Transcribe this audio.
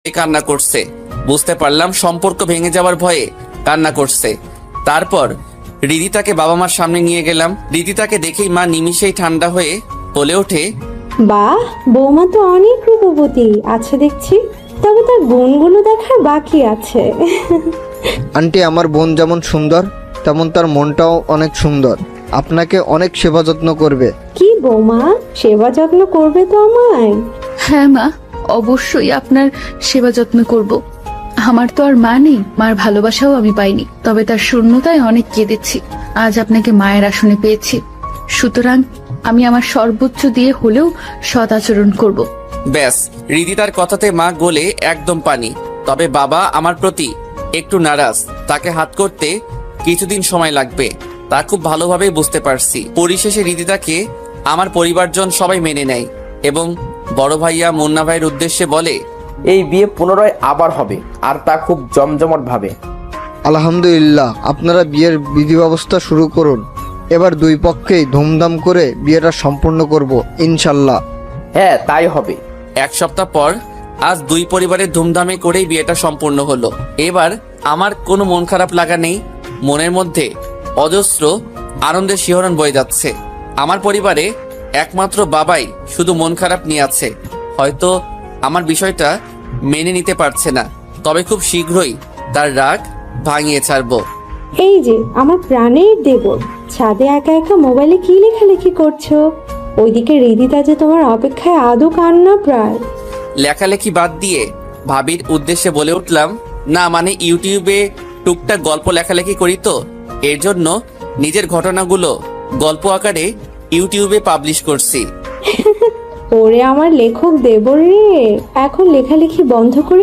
কান্না করছে। বুঝতে পারলাম সম্পর্ক ভেঙে যাওয়ার ভয়ে কান্না করছে। তারপর রিদিতাকে বাবা মার সামনে নিয়ে গেলাম। রিদিতাকে দেখেই মা নিমিষেই ঠান্ডা হয়ে বলে ওঠে, বাহ, বৌমা তো অনেক রূপবতী আছে দেখছি, তবে তার গুণগুলো দেখার বাকি আছে। আন্টি, আমার বোন যেমন সুন্দর তেমন তার মনটাও অনেক সুন্দর। আপনাকে অনেক সেবা যত্ন করবে। কি বৌমা, সেবা যত্ন করবে তো আমায়? হ্যাঁ মা, অবশ্যই আপনার সেবা যত্ন করব। আমার তো আর মা নেই, মার ভালোবাসাও আমি পাইনি, তবে তার শূন্যতায় অনেক কেঁদেছি। আজ আপনাকে মায়ের আসনে পেয়েছি, সুতরাং আমি আমার সর্বোচ্চ দিয়ে হলেও সৎ আচরণ করব। ব্যাস, রিদিতার কথাতে মা গলে একদম পানি। তবে বাবা আমার প্রতি একটু নারাজ। তাকে হাত করতে কিছুদিন সময় লাগবে, তা খুব ভালোভাবেই বুঝতে পারছি। পরিশেষে রিদিতাকে আমার পরিবারজন সবাই মেনে নেয় এবং বড় ভাইয়া মুন্না ভাইয়ের উদ্দেশ্যে বলে, এই বিয়ে পুনরায় আবার হবে, আর তা খুব জমজমট ভাবে। আলহামদুলিল্লাহ, আপনারা বিয়ের বিধি ব্যবস্থা শুরু করুন। এবার দুই পক্ষেই ধুমধাম করে বিয়েটা সম্পূর্ণ করব ইনশাল্লাহ। হ্যাঁ, তাই হবে। এক সপ্তাহ পর আজ দুই পরিবারের ধুমধামে করেই বিয়েটা সম্পূর্ণ হলো। এবার আমার কোনো মন খারাপ লাগা নেই, মনের মধ্যে অজস্র আনন্দের শিহরণ বয়ে যাচ্ছে। আমার পরিবারে একমাত্র বাবাই শুধু মন খারাপ নিয়ে আছে, হয়তো আমার বিষয়টা মেনে নিতে পারছে না, তবে খুব শীঘ্রই তার রাগ ভাঙিয়ে ছাড়বো। এই যে আমার প্রাণের দেবর, ছাদে একা একা মোবাইলে কি লেখালেখি করছো? ওইদিকে রিদিতা যে তোমার অপেক্ষায় আদৌ কান্না প্রায়। লেখালেখি বাদ দিয়ে ভাবির উদ্দেশ্যে বলে উঠলাম, না মানে ইউটিউবে টুকটাক গল্প লেখালেখি করি তো, এর জন্য নিজের ঘটনাগুলো গল্প আকারে ইউটিউবে পাবলিশ করছি। ওরে আমার লেখক দেবর রে, এখন লেখালেখি বন্ধ করে